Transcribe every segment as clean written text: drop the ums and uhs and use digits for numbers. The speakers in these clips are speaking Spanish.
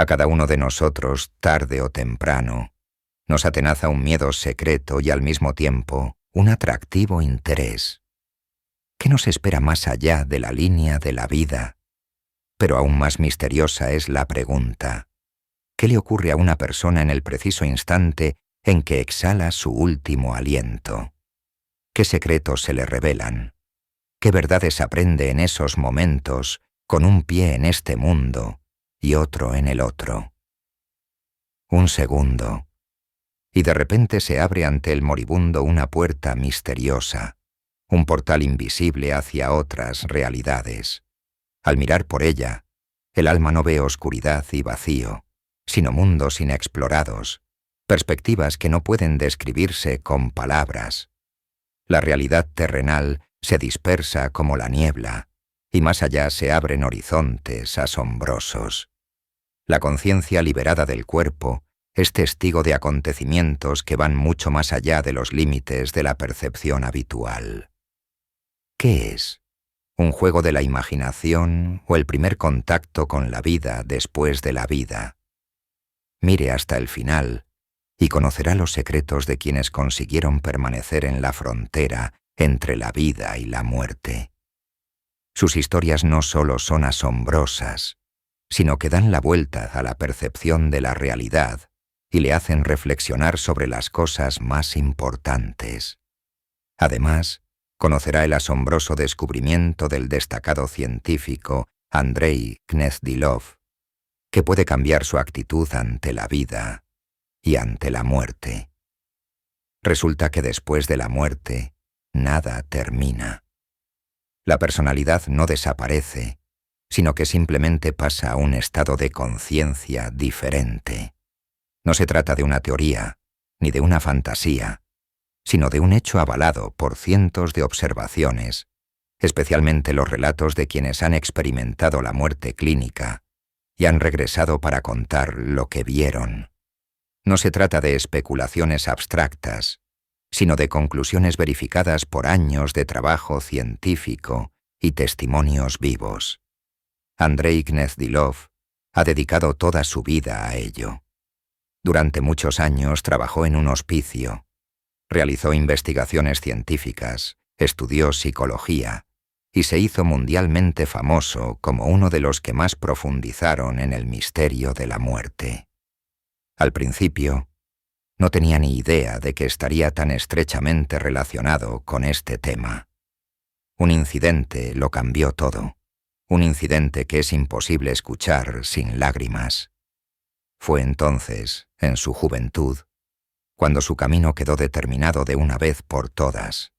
A cada uno de nosotros, tarde o temprano, nos atenaza un miedo secreto y al mismo tiempo un atractivo interés. ¿Qué nos espera más allá de la línea de la vida? Pero aún más misteriosa es la pregunta: ¿qué le ocurre a una persona en el preciso instante en que exhala su último aliento? ¿Qué secretos se le revelan? ¿Qué verdades aprende en esos momentos, con un pie en este mundo y otro en el otro? Un segundo, y de repente se abre ante el moribundo una puerta misteriosa, un portal invisible hacia otras realidades. Al mirar por ella, el alma no ve oscuridad y vacío, sino mundos inexplorados, perspectivas que no pueden describirse con palabras. La realidad terrenal se dispersa como la niebla, y más allá se abren horizontes asombrosos. La conciencia liberada del cuerpo es testigo de acontecimientos que van mucho más allá de los límites de la percepción habitual. ¿Qué es? ¿Un juego de la imaginación o el primer contacto con la vida después de la vida? Mire hasta el final y conocerá los secretos de quienes consiguieron permanecer en la frontera entre la vida y la muerte. Sus historias no solo son asombrosas, sino que dan la vuelta a la percepción de la realidad y le hacen reflexionar sobre las cosas más importantes. Además, conocerá el asombroso descubrimiento del destacado científico Andrei Gnezdilov, que puede cambiar su actitud ante la vida y ante la muerte. Resulta que después de la muerte, nada termina. La personalidad no desaparece, sino que simplemente pasa a un estado de conciencia diferente. No se trata de una teoría, ni de una fantasía, sino de un hecho avalado por cientos de observaciones, especialmente los relatos de quienes han experimentado la muerte clínica y han regresado para contar lo que vieron. No se trata de especulaciones abstractas, sino de conclusiones verificadas por años de trabajo científico y testimonios vivos. Andrei Gnezdilov ha dedicado toda su vida a ello. Durante muchos años trabajó en un hospicio, realizó investigaciones científicas, estudió psicología y se hizo mundialmente famoso como uno de los que más profundizaron en el misterio de la muerte. Al principio, no tenía ni idea de que estaría tan estrechamente relacionado con este tema. Un incidente lo cambió todo, un incidente que es imposible escuchar sin lágrimas. Fue entonces, en su juventud, cuando su camino quedó determinado de una vez por todas.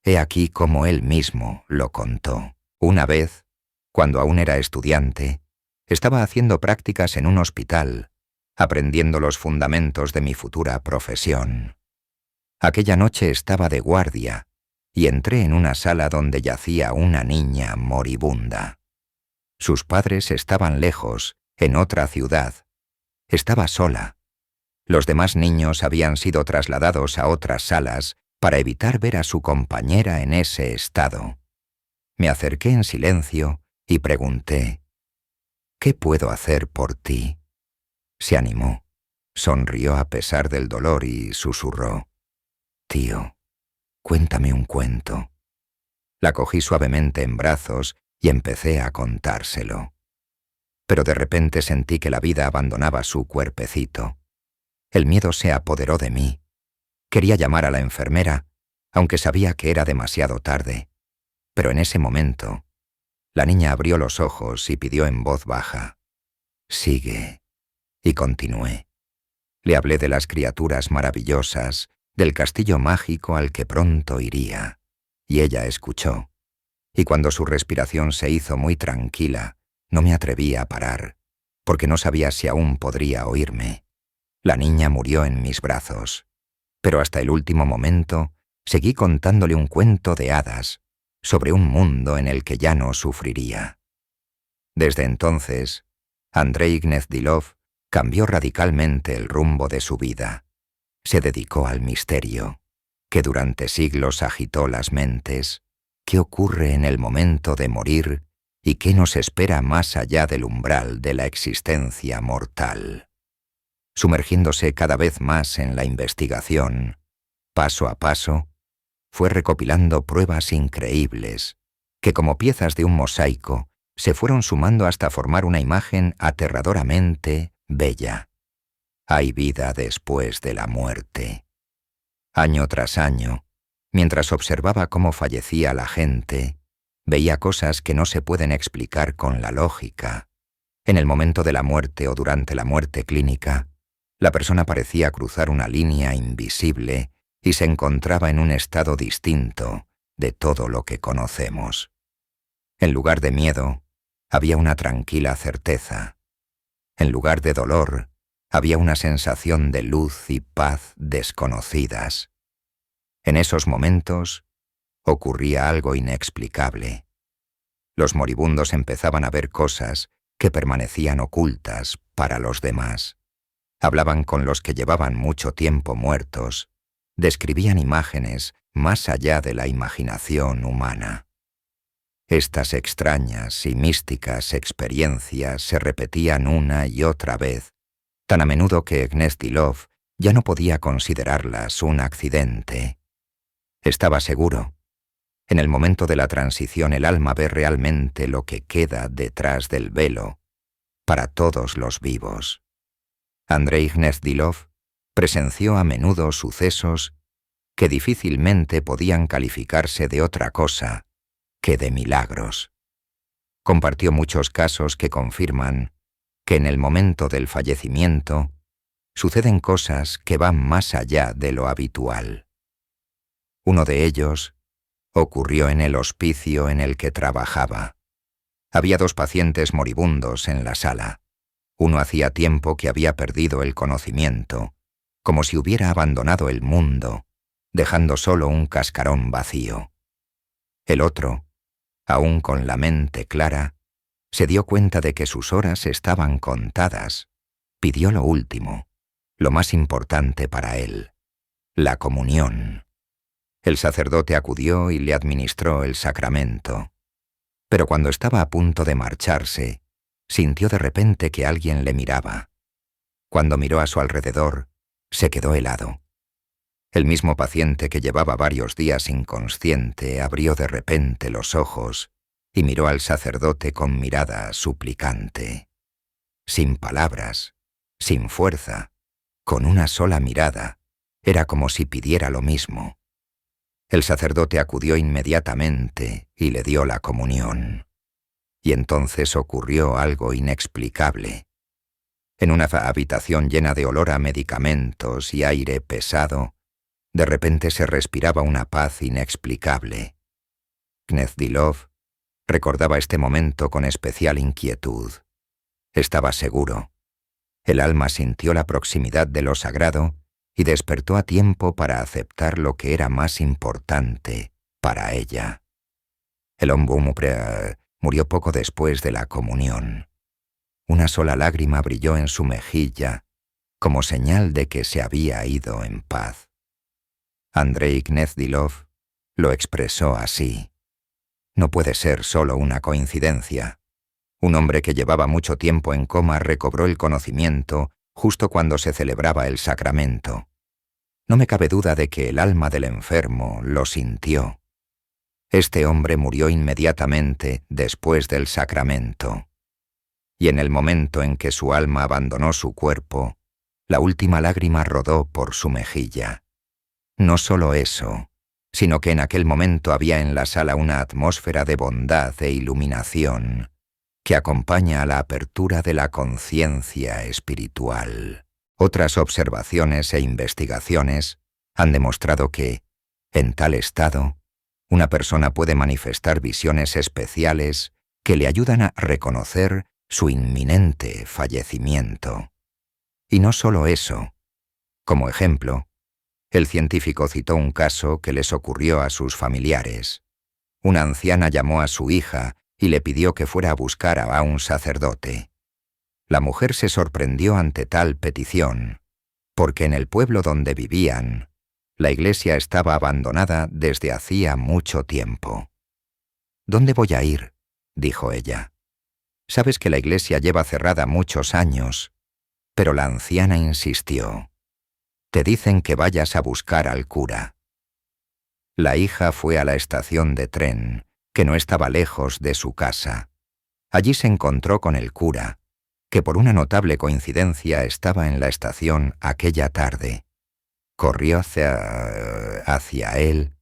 He aquí cómo él mismo lo contó. Una vez, cuando aún era estudiante, estaba haciendo prácticas en un hospital, aprendiendo los fundamentos de mi futura profesión. Aquella noche estaba de guardia y entré en una sala donde yacía una niña moribunda. Sus padres estaban lejos, en otra ciudad. Estaba sola. Los demás niños habían sido trasladados a otras salas para evitar ver a su compañera en ese estado. Me acerqué en silencio y pregunté: ¿qué puedo hacer por ti? Se animó, sonrió a pesar del dolor y susurró: tío, cuéntame un cuento. La cogí suavemente en brazos y empecé a contárselo. Pero de repente sentí que la vida abandonaba su cuerpecito. El miedo se apoderó de mí. Quería llamar a la enfermera, aunque sabía que era demasiado tarde. Pero en ese momento, la niña abrió los ojos y pidió en voz baja: sigue. Y continué. Le hablé de las criaturas maravillosas, del castillo mágico al que pronto iría. Y ella escuchó. Y cuando su respiración se hizo muy tranquila, no me atreví a parar, porque no sabía si aún podría oírme. La niña murió en mis brazos. Pero hasta el último momento seguí contándole un cuento de hadas sobre un mundo en el que ya no sufriría. Desde entonces, Andrei Gnezdilov cambió radicalmente el rumbo de su vida. Se dedicó al misterio, que durante siglos agitó las mentes. ¿Qué ocurre en el momento de morir y qué nos espera más allá del umbral de la existencia mortal. Sumergiéndose cada vez más en la investigación, paso a paso, fue recopilando pruebas increíbles que, como piezas de un mosaico, se fueron sumando hasta formar una imagen aterradoramente bella. Hay vida después de la muerte. Año tras año, mientras observaba cómo fallecía la gente, veía cosas que no se pueden explicar con la lógica. En el momento de la muerte o durante la muerte clínica, la persona parecía cruzar una línea invisible y se encontraba en un estado distinto de todo lo que conocemos. En lugar de miedo, había una tranquila certeza. En lugar de dolor, había una sensación de luz y paz desconocidas. En esos momentos ocurría algo inexplicable. Los moribundos empezaban a ver cosas que permanecían ocultas para los demás. Hablaban con los que llevaban mucho tiempo muertos, describían imágenes más allá de la imaginación humana. Estas extrañas y místicas experiencias se repetían una y otra vez, tan a menudo que Gnezdilov ya no podía considerarlas un accidente. Estaba seguro. En el momento de la transición el alma ve realmente lo que queda detrás del velo, para todos los vivos. Andrei Gnezdilov presenció a menudo sucesos que difícilmente podían calificarse de otra cosa que de milagros. Compartió muchos casos que confirman que en el momento del fallecimiento suceden cosas que van más allá de lo habitual. Uno de ellos ocurrió en el hospicio en el que trabajaba. Había 2 pacientes moribundos en la sala. Uno hacía tiempo que había perdido el conocimiento, como si hubiera abandonado el mundo, dejando solo un cascarón vacío. El otro, aún con la mente clara, se dio cuenta de que sus horas estaban contadas. Pidió lo último, lo más importante para él, la comunión. El sacerdote acudió y le administró el sacramento. Pero cuando estaba a punto de marcharse, sintió de repente que alguien le miraba. Cuando miró a su alrededor, se quedó helado. El mismo paciente que llevaba varios días inconsciente abrió de repente los ojos y miró al sacerdote con mirada suplicante. Sin palabras, sin fuerza, con una sola mirada, era como si pidiera lo mismo. El sacerdote acudió inmediatamente y le dio la comunión. Y entonces ocurrió algo inexplicable. En una habitación llena de olor a medicamentos y aire pesado, de repente se respiraba una paz inexplicable. Gnezdilov recordaba este momento con especial inquietud. Estaba seguro. El alma sintió la proximidad de lo sagrado y despertó a tiempo para aceptar lo que era más importante para ella. El hombre murió poco después de la comunión. Una sola lágrima brilló en su mejilla, como señal de que se había ido en paz. Andrei Gnezdilov lo expresó así. No puede ser solo una coincidencia. Un hombre que llevaba mucho tiempo en coma recobró el conocimiento justo cuando se celebraba el sacramento. No me cabe duda de que el alma del enfermo lo sintió. Este hombre murió inmediatamente después del sacramento. Y en el momento en que su alma abandonó su cuerpo, la última lágrima rodó por su mejilla. No solo eso, sino que en aquel momento había en la sala una atmósfera de bondad e iluminación que acompaña a la apertura de la conciencia espiritual. Otras observaciones e investigaciones han demostrado que, en tal estado, una persona puede manifestar visiones especiales que le ayudan a reconocer su inminente fallecimiento. Y no solo eso. Como ejemplo, el científico citó un caso que les ocurrió a sus familiares. Una anciana llamó a su hija y le pidió que fuera a buscar a un sacerdote. La mujer se sorprendió ante tal petición, porque en el pueblo donde vivían, la iglesia estaba abandonada desde hacía mucho tiempo. ¿Dónde voy a ir?, dijo ella. Sabes que la iglesia lleva cerrada muchos años, pero la anciana insistió. Te dicen que vayas a buscar al cura. La hija fue a la estación de tren, que no estaba lejos de su casa. Allí se encontró con el cura, que por una notable coincidencia estaba en la estación aquella tarde. Corrió hacia él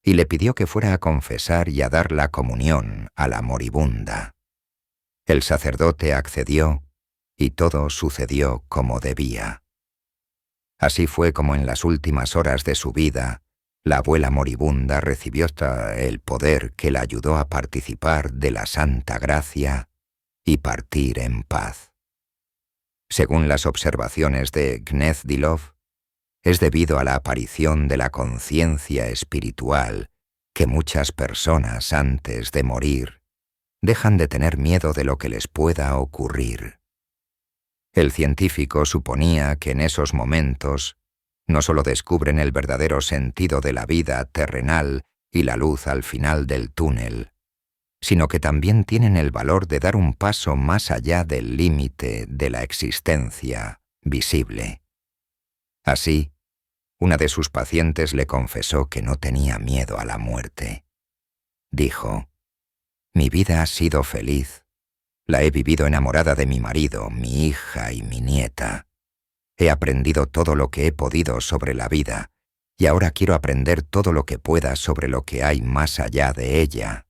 y le pidió que fuera a confesar y a dar la comunión a la moribunda. El sacerdote accedió y todo sucedió como debía. Así fue como en las últimas horas de su vida, la abuela moribunda recibió el poder que la ayudó a participar de la santa gracia y partir en paz. Según las observaciones de Gnezdilov, es debido a la aparición de la conciencia espiritual que muchas personas antes de morir dejan de tener miedo de lo que les pueda ocurrir. El científico suponía que en esos momentos no solo descubren el verdadero sentido de la vida terrenal y la luz al final del túnel, sino que también tienen el valor de dar un paso más allá del límite de la existencia visible. Así, una de sus pacientes le confesó que no tenía miedo a la muerte. Dijo: «Mi vida ha sido feliz. La he vivido enamorada de mi marido, mi hija y mi nieta. He aprendido todo lo que he podido sobre la vida, y ahora quiero aprender todo lo que pueda sobre lo que hay más allá de ella.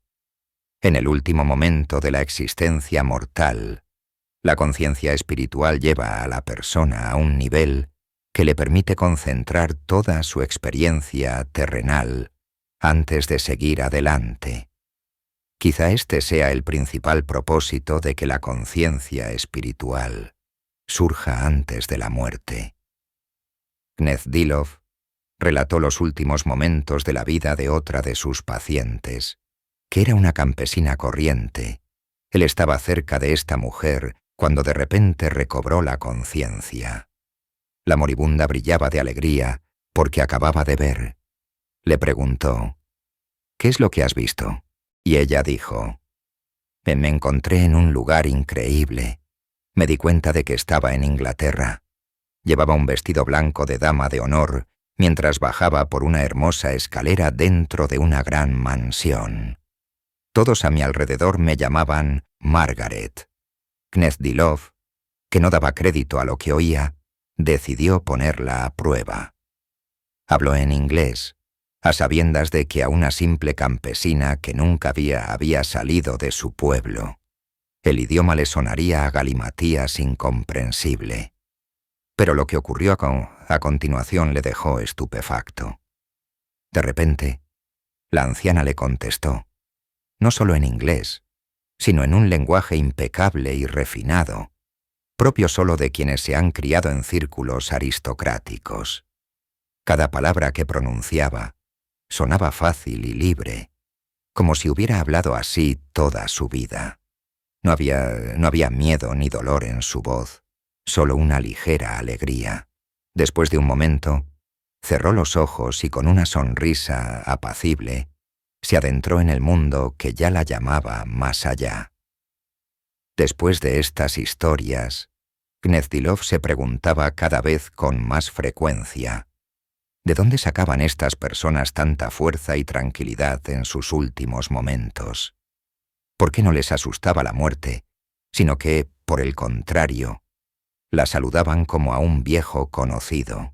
En el último momento de la existencia mortal, la conciencia espiritual lleva a la persona a un nivel que le permite concentrar toda su experiencia terrenal antes de seguir adelante. Quizá este sea el principal propósito de que la conciencia espiritual surja antes de la muerte». Gnezdilov relató los últimos momentos de la vida de otra de sus pacientes, que era una campesina corriente. Él estaba cerca de esta mujer cuando de repente recobró la conciencia. La moribunda brillaba de alegría porque acababa de ver. Le preguntó: «¿Qué es lo que has visto?». Y ella dijo: «Me encontré en un lugar increíble. Me di cuenta de que estaba en Inglaterra. Llevaba un vestido blanco de dama de honor mientras bajaba por una hermosa escalera dentro de una gran mansión. Todos a mi alrededor me llamaban Margaret». Gnezdilov, que no daba crédito a lo que oía, decidió ponerla a prueba. Habló en inglés, a sabiendas de que a una simple campesina que nunca había salido de su pueblo, el idioma le sonaría a galimatías incomprensible. Pero lo que ocurrió a continuación le dejó estupefacto. De repente, la anciana le contestó, no solo en inglés, sino en un lenguaje impecable y refinado, propio solo de quienes se han criado en círculos aristocráticos. Cada palabra que pronunciaba sonaba fácil y libre, como si hubiera hablado así toda su vida. No había miedo ni dolor en su voz, solo una ligera alegría. Después de un momento, cerró los ojos y con una sonrisa apacible, se adentró en el mundo que ya la llamaba más allá. Después de estas historias, Gnezdilov se preguntaba cada vez con más frecuencia: ¿de dónde sacaban estas personas tanta fuerza y tranquilidad en sus últimos momentos? ¿Por qué no les asustaba la muerte, sino que, por el contrario, la saludaban como a un viejo conocido?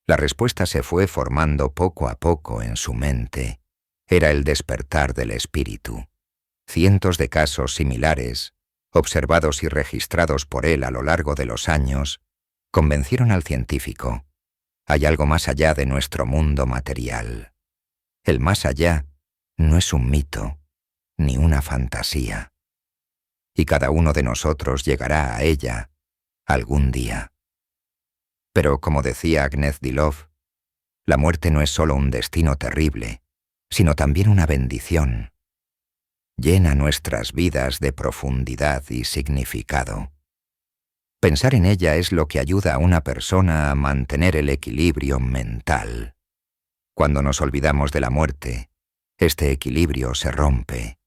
La respuesta se fue formando poco a poco en su mente. Era el despertar del espíritu. Cientos de casos similares, observados y registrados por él a lo largo de los años, convencieron al científico: hay algo más allá de nuestro mundo material. El más allá no es un mito, ni una fantasía. Y cada uno de nosotros llegará a ella algún día. Pero como decía Gnezdilov, la muerte no es solo un destino terrible, sino también una bendición. Llena nuestras vidas de profundidad y significado. Pensar en ella es lo que ayuda a una persona a mantener el equilibrio mental. Cuando nos olvidamos de la muerte, este equilibrio se rompe.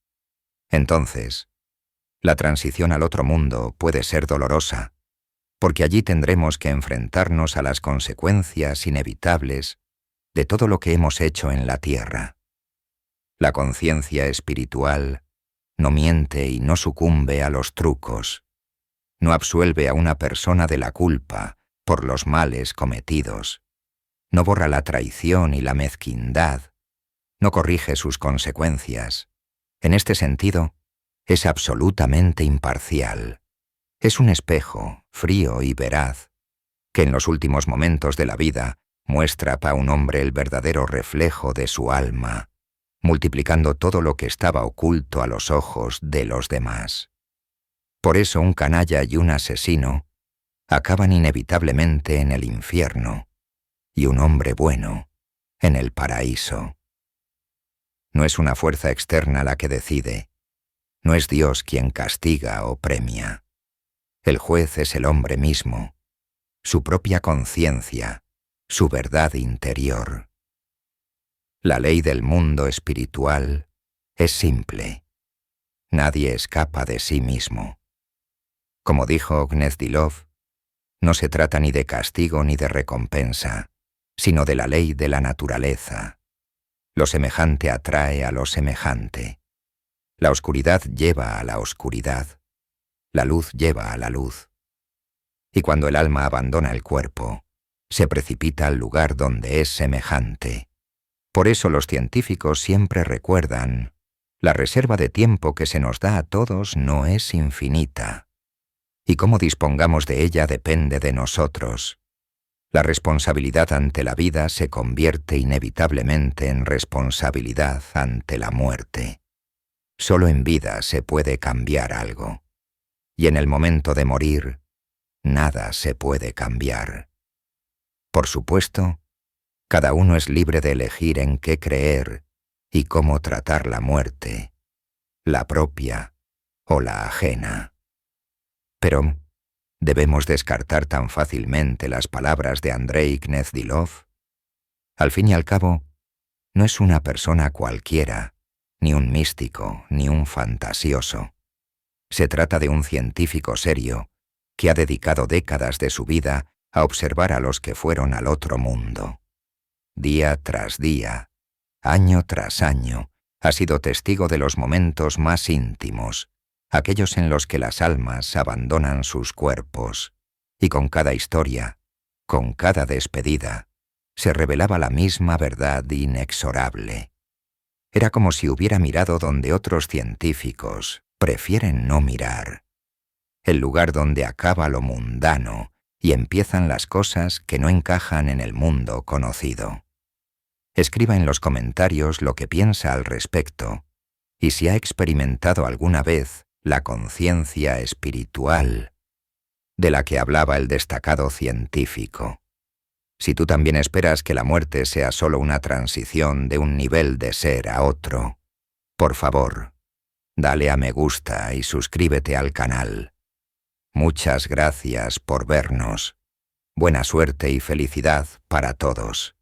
Entonces, la transición al otro mundo puede ser dolorosa, porque allí tendremos que enfrentarnos a las consecuencias inevitables de todo lo que hemos hecho en la tierra. La conciencia espiritual no miente y no sucumbe a los trucos, no absuelve a una persona de la culpa por los males cometidos, no borra la traición y la mezquindad, no corrige sus consecuencias. En este sentido, es absolutamente imparcial. Es un espejo, frío y veraz, que en los últimos momentos de la vida muestra para un hombre el verdadero reflejo de su alma, multiplicando todo lo que estaba oculto a los ojos de los demás. Por eso un canalla y un asesino acaban inevitablemente en el infierno, y un hombre bueno en el paraíso. No es una fuerza externa la que decide, no es Dios quien castiga o premia. El juez es el hombre mismo, su propia conciencia, su verdad interior. La ley del mundo espiritual es simple. Nadie escapa de sí mismo. Como dijo Gnezdilov, no se trata ni de castigo ni de recompensa, sino de la ley de la naturaleza. Lo semejante atrae a lo semejante. La oscuridad lleva a la oscuridad. La luz lleva a la luz. Y cuando el alma abandona el cuerpo, se precipita al lugar donde es semejante. Por eso los científicos siempre recuerdan, la reserva de tiempo que se nos da a todos no es infinita. Y cómo dispongamos de ella depende de nosotros. La responsabilidad ante la vida se convierte inevitablemente en responsabilidad ante la muerte. Solo en vida se puede cambiar algo. Y en el momento de morir, nada se puede cambiar. Por supuesto, cada uno es libre de elegir en qué creer y cómo tratar la muerte, la propia o la ajena. Pero, ¿debemos descartar tan fácilmente las palabras de Andrei Gnezdilov? Al fin y al cabo, no es una persona cualquiera, ni un místico, ni un fantasioso. Se trata de un científico serio que ha dedicado décadas de su vida a observar a los que fueron al otro mundo. Día tras día, año tras año, ha sido testigo de los momentos más íntimos, aquellos en los que las almas abandonan sus cuerpos, y con cada historia, con cada despedida, se revelaba la misma verdad inexorable. Era como si hubiera mirado donde otros científicos prefieren no mirar, el lugar donde acaba lo mundano y empiezan las cosas que no encajan en el mundo conocido. Escriba en los comentarios lo que piensa al respecto y si ha experimentado alguna vez la conciencia espiritual de la que hablaba el destacado científico. Si tú también esperas que la muerte sea solo una transición de un nivel de ser a otro, por favor, dale a me gusta y suscríbete al canal. Muchas gracias por vernos. Buena suerte y felicidad para todos.